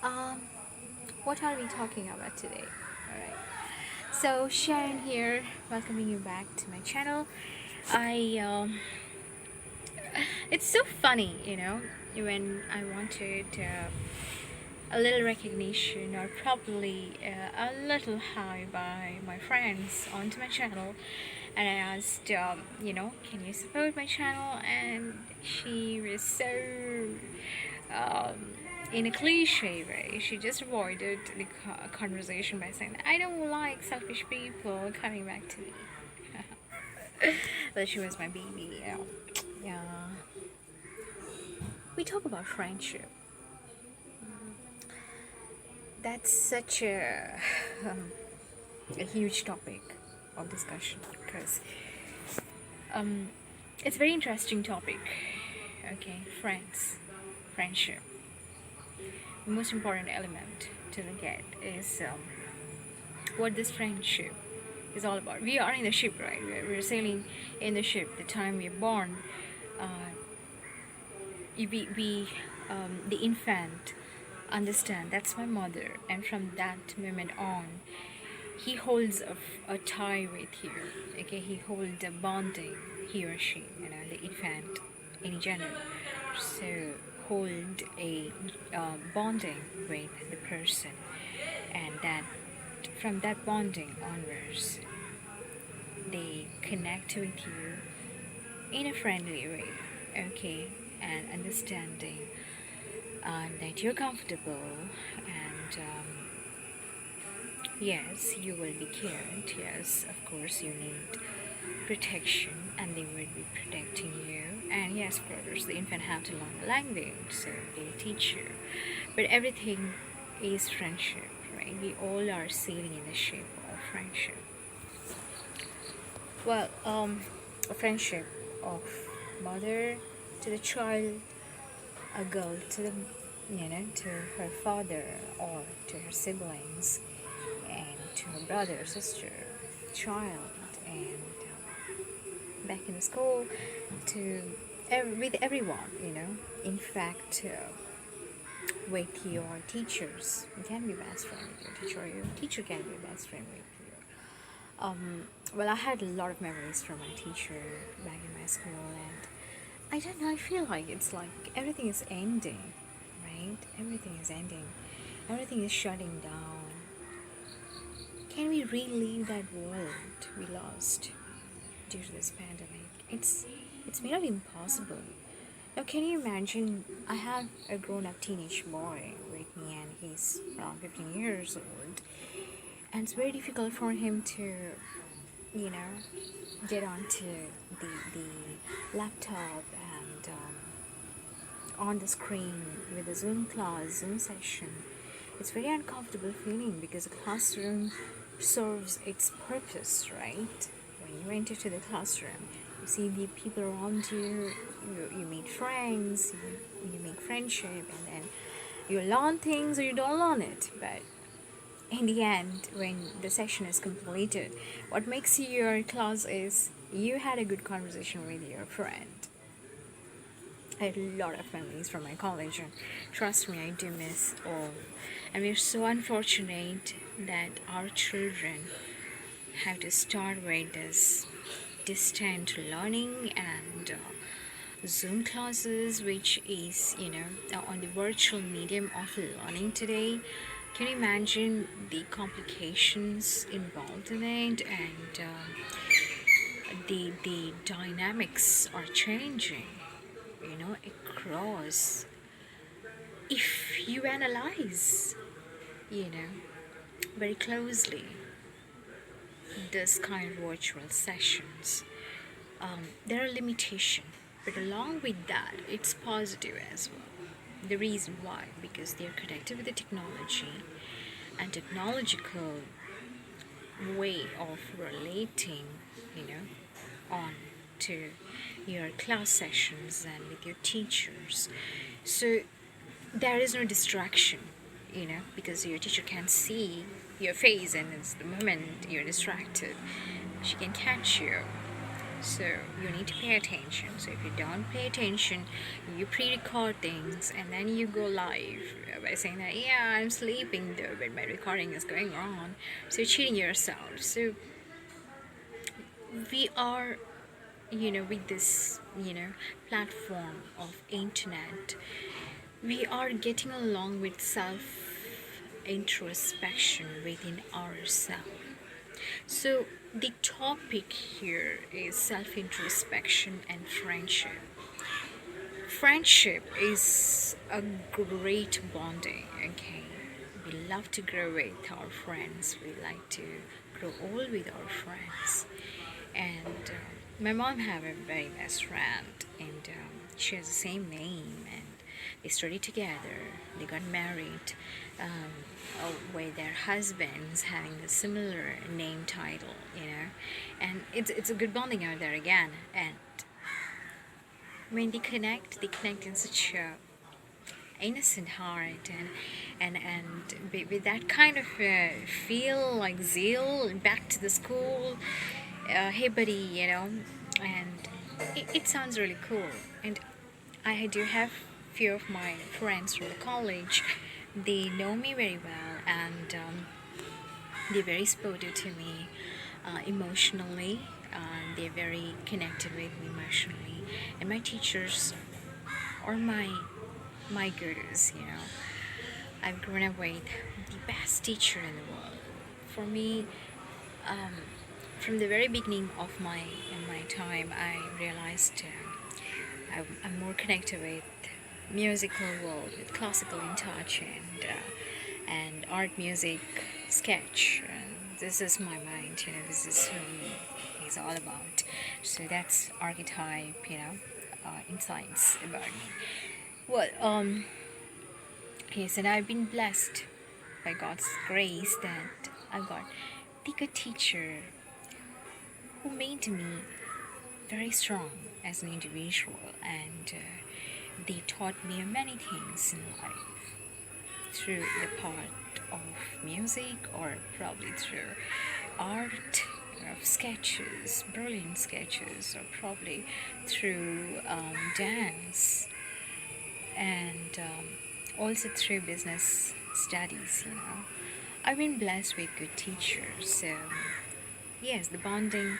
Um, what are we talking about today? Alright. So Sharon here, welcoming you back to my channel. I it's so funny, when I wanted a little recognition or probably a little hi by my friends onto my channel, and I asked, can you support my channel? And she was so um, in a cliche way, she just avoided the conversation by saying, I don't like selfish people coming back to me. But she was my baby. Yeah. We talk about friendship. That's such a huge topic of discussion because um, it's a very interesting topic. Okay, friendship. The most important element to look at is what this friendship is all about. We are in the ship, right? We're sailing in the ship. The time we're born, uh, the infant understand that's my mother, and from that moment on, he holds a tie with you. Okay, he holds a bonding, he or she, the infant, any gender. So hold a bonding with the person, and that from that bonding onwards, they connect with you in a friendly way, okay, and understanding that you're comfortable, and yes, you will be cared. Yes, of course, you need protection, and they will be protecting you. And yes, of course, the infant have to learn the language, so they teach you. But everything is friendship, right? We all are sailing in the ship of friendship. Well, a friendship of mother to the child, a girl to the to her father or to her siblings, and to her brother, sister, child, and back in the school to with everyone. In fact, with your teachers, you can be best friend with your teacher. Or your teacher can be best friend with you. Well, I had a lot of memories from my teacher back in my school, and I don't know, I feel like it's like everything is ending, right? Everything is ending. Everything is shutting down. Can we relive that world we lost due to this pandemic? It's made of impossible. Now, can you imagine? I have a grown-up teenage boy with me, and he's around 15 years old, and it's very difficult for him to, you know, get onto the laptop and on the screen with a Zoom class, Zoom session. It's very uncomfortable feeling because the classroom serves its purpose, right? When you enter to the classroom, you see the people around you, you meet friends, you make friendship, and then you learn things or you don't learn it. But in the end, when the session is completed, what makes your class is you had a good conversation with your friend. I had a lot of memories from my college, and trust me, I do miss all. And we're so unfortunate that our children have to start with this distant learning and Zoom classes, which is, on the virtual medium of learning today. Can you imagine the complications involved in it, and the dynamics are changing, across. If you analyze, very closely this kind of virtual sessions, there are limitations, but along with that, it's positive as well. The reason why, because they're connected with the technology and technological way of relating, on to your class sessions and with your teachers. So there is no distraction, because your teacher can see your face, and it's the moment you're distracted, she can catch you. So you need to pay attention. So if you don't pay attention, you pre-record things and then you go live by saying that, yeah, I'm sleeping though, but my recording is going on. So you're cheating yourself. So we are, with this, platform of internet, we are getting along with self introspection within ourselves. So the topic here is self introspection and friendship. Friendship is a great bonding, okay? We love to grow with our friends, we like to grow old with our friends. And my mom have a very best friend, and she has the same name, and they studied together, they got married, with their husbands having a similar name title, and it's a good bonding out there again. And when they connect in such a innocent heart, and with that kind of feel like zeal back to the school, hey buddy, and it sounds really cool. And I do have few of my friends from the college. They know me very well, and they're very supportive to me emotionally. They're very connected with me emotionally, and my teachers are my gurus. I've grown up with the best teacher in the world. For me, from the very beginning of my time, I realized I'm more connected with musical world, with classical in touch, and art, music, sketch. And this is my mind. This is who he's all about. So that's archetype. Insights about me. Well, yes, and I've been blessed by God's grace that I've got the good teacher who made me very strong as an individual, and they taught me many things in life through the part of music, or probably through art, of sketches, brilliant sketches, or probably through dance, and also through business studies. I've been blessed with good teachers. So yes, the bonding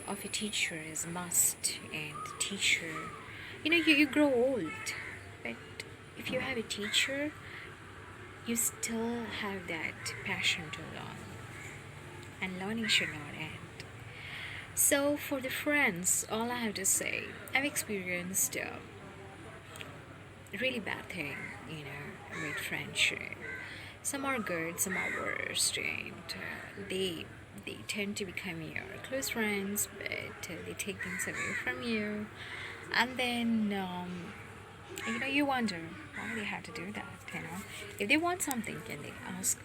of a teacher is a must. And the teacher, you grow old, but if you have a teacher, you still have that passion to learn, and learning should not end. So for the friends, all I have to say, I've experienced really bad thing, with friendship. Some are good, some are worst, and they tend to become your close friends, but they take things away from you, and then you wonder why they had to do that. If they want something, can they ask?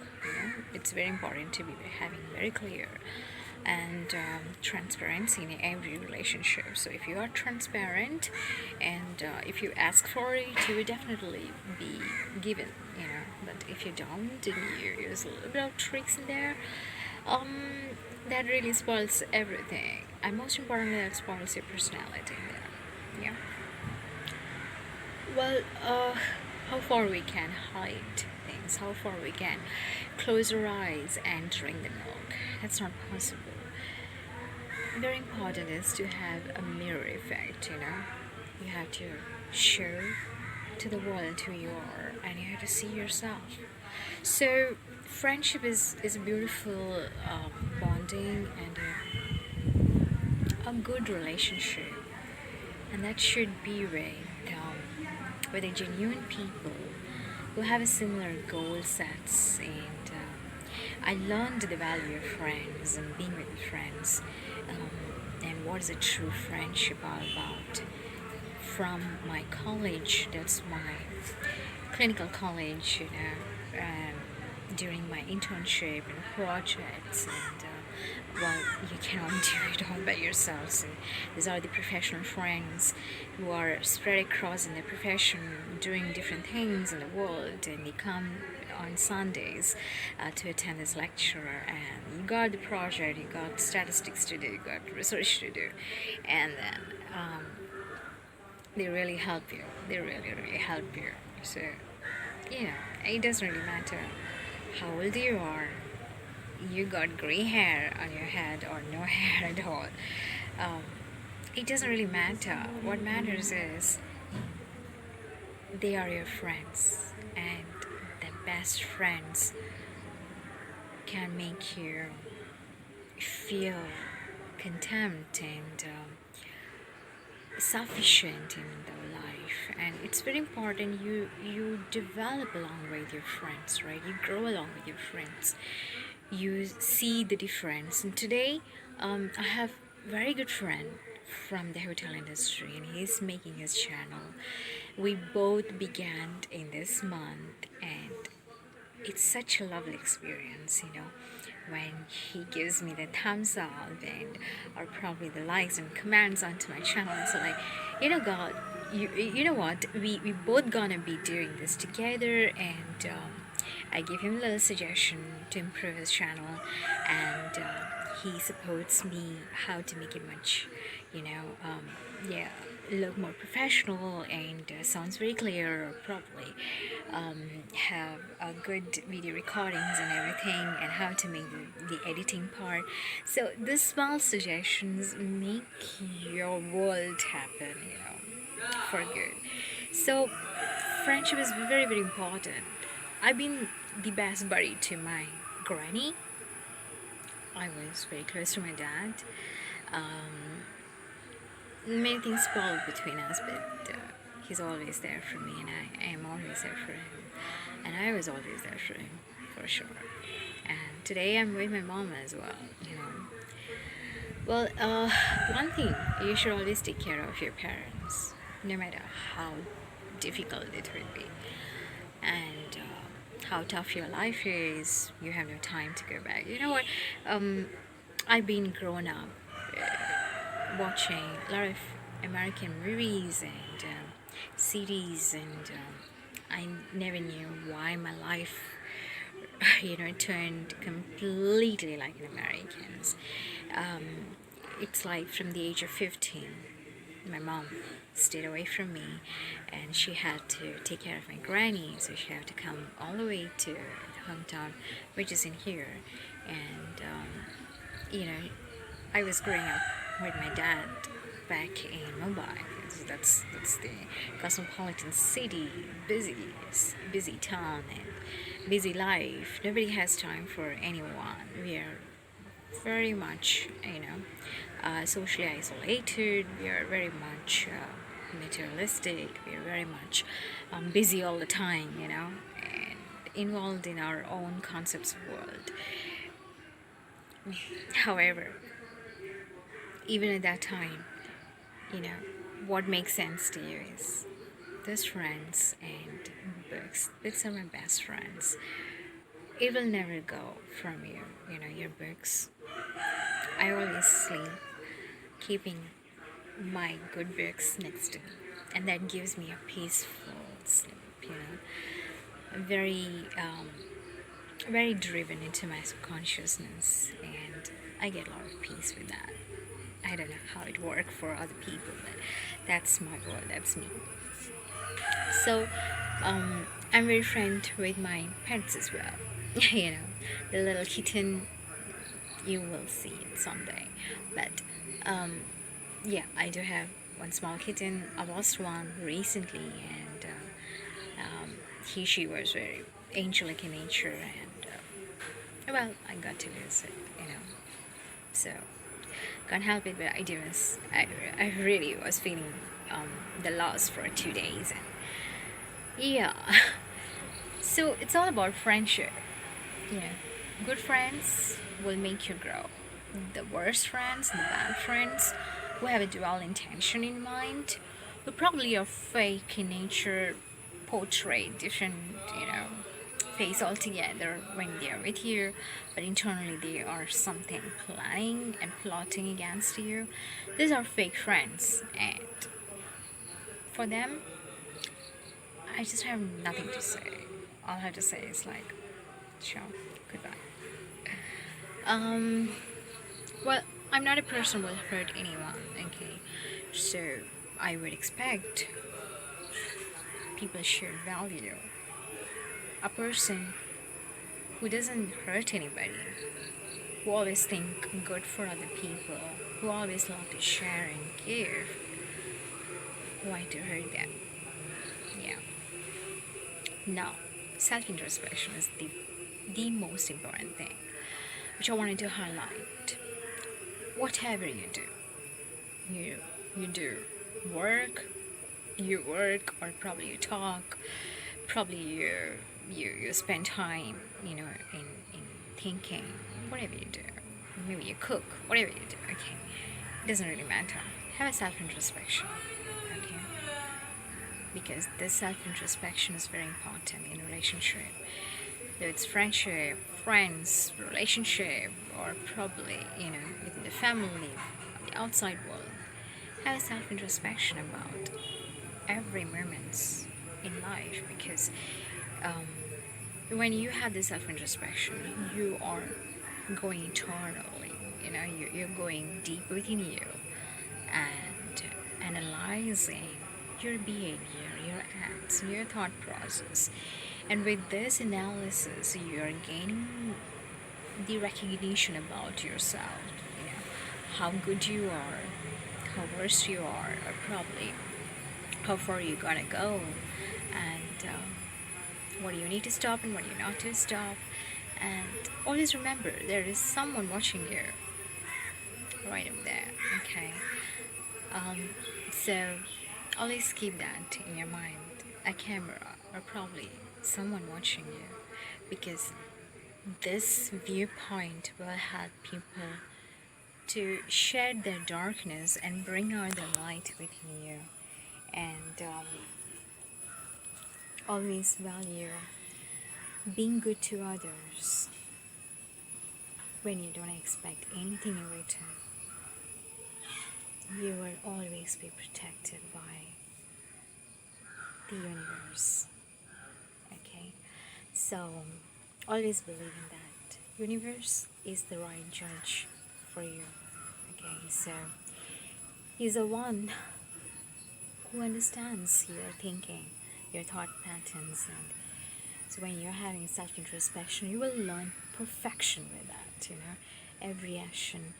It's very important to be having very clear and transparency in every relationship. So if you are transparent, and if you ask for it, you will definitely be given. But if you don't, and you use a little bit of tricks in there, that really spoils everything. And most importantly, that spoils your personality there. Yeah. Well, how far we can hide things, how far we can close our eyes and drink the milk. That's not possible. Very important is to have a mirror effect. You have to show to the world who you are, and you have to see yourself. So friendship is a beautiful bonding, and a good relationship, and that should be with a genuine people who have a similar goal sets. And I learned the value of friends and being with friends, and what is a true friendship all about from my college. That's my clinical college, during my internship and projects, and Well, you cannot do it all by yourself. So these are the professional friends who are spread across in their profession, doing different things in the world, and they come on Sundays to attend this lecture. And you got the project, you got statistics to do, you got research to do, and then they really help you. They really help you. So it doesn't really matter how old you are. You got gray hair on your head or no hair at all. It doesn't really matter. What matters is they are your friends, and the best friends can make you feel contempt and sufficient in the life. And it's very important you develop along with your friends, right? You grow along with your friends, you see the difference. And today I have very good friend from the hotel industry, and he's making his channel. We both began in this month, and it's such a lovely experience, when he gives me the thumbs up and or probably the likes and comments onto my channel. And so like, God, you know what, we both gonna be doing this together. And I give him a little suggestion to improve his channel, and he supports me how to make it much, look more professional and sounds very clear, or probably have a good video recordings and everything, and how to make the editing part. So these small suggestions make your world happen, for good. So friendship is very important. I've been the best buddy to my granny. I was very close to my dad. Many things spoiled between us, but he's always there for me, and I am always there for him, and I was always there for him, for sure. And today I'm with my mom as well. Well, one thing, you should always take care of your parents, no matter how difficult it would be, and how tough your life is. You have no time to go back. You know what? I've been grown up watching a lot of American movies and series, and I never knew why my life, turned completely like an American's. It's like from the age of 15, my mom stayed away from me, and she had to take care of my granny, so she had to come all the way to hometown, which is in here. And I was growing up with my dad back in Mumbai. So that's the cosmopolitan city, busy town and busy life. Nobody has time for anyone. We are very much, socially isolated. We are very much materialistic. We are very much busy all the time, and involved in our own concepts of world. However, even at that time, what makes sense to you is those friends and books. Books are my best friends. It will never go from you, your books. I always sleep keeping my good books next to me, and that gives me a peaceful sleep, I'm very driven into my subconsciousness, and I get a lot of peace with that. I don't know how it works for other people, but that's my world, that's me. So I'm very friend with my pets as well. The little kitten, you will see it someday. But I do have one small kitten. I lost one recently, and she was very angelic in nature, and I got to lose it, so can't help it. But I really was feeling the loss for 2 days. So it's all about friendship. Good friends will make you grow. The worst friends, the bad friends, who have a dual intention in mind, who probably are fake in nature, portray different face all together when they are with you, but internally they are something planning and plotting against you. These are fake friends, and for them, I just have nothing to say. All I have to say is like, sure, goodbye. Um, well, I'm not a person who will hurt anyone, okay? So I would expect people should value a person who doesn't hurt anybody, who always think good for other people, who always love to share and give. Why to hurt them? Yeah. Now, self-introspection is the most important thing, which I wanted to highlight. Whatever you do, you do work, or probably you talk, probably you spend time, in thinking, whatever you do, maybe you cook, whatever you do, okay, it doesn't really matter. Have a self-introspection, okay, because this self-introspection is very important in a relationship, though it's friendship, friends, relationship, or probably, within the family, the outside world. Have a self-introspection about every moment in life, because when you have this self-introspection, you are going internally, you're going deep within you and analyzing your behavior, your acts, your thought process. And with this analysis, you're gaining the recognition about yourself, how good you are, how worse you are, or probably how far you're gonna go, and what you need to stop and what you not to stop. And always remember, there is someone watching you right up there, okay? So always keep that in your mind, a camera or probably someone watching you, because this viewpoint will help people to shed their darkness and bring out the light within you. And always value being good to others when you don't expect anything in return. You will always be protected by the universe, okay? So always believe in that universe is the right judge for you, okay? So he's the one who understands your thinking, your thought patterns, and so when you're having self-introspection, you will learn perfection with that. Every action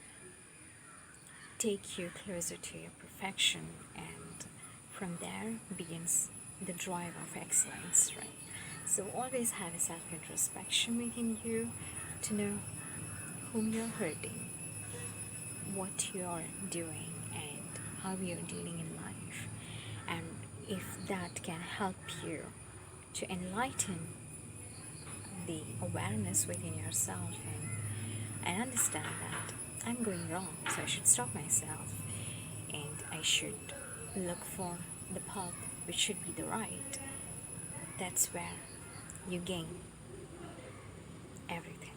take you closer to your perfection, and from there begins the drive of excellence, right? So always have a self-introspection within you to know whom you're hurting, what you're doing, and how you're dealing in life. And if that can help you to enlighten the awareness within yourself and understand that I'm going wrong, so I should stop myself and I should look for the path which should be the right, that's where you gain everything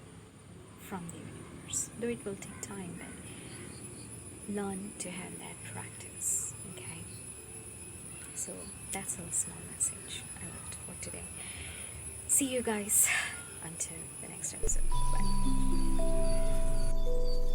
from the universe. Though it will take time, but learn to have that practice, okay? So that's a small message I left for today. See you guys until the next episode. Bye.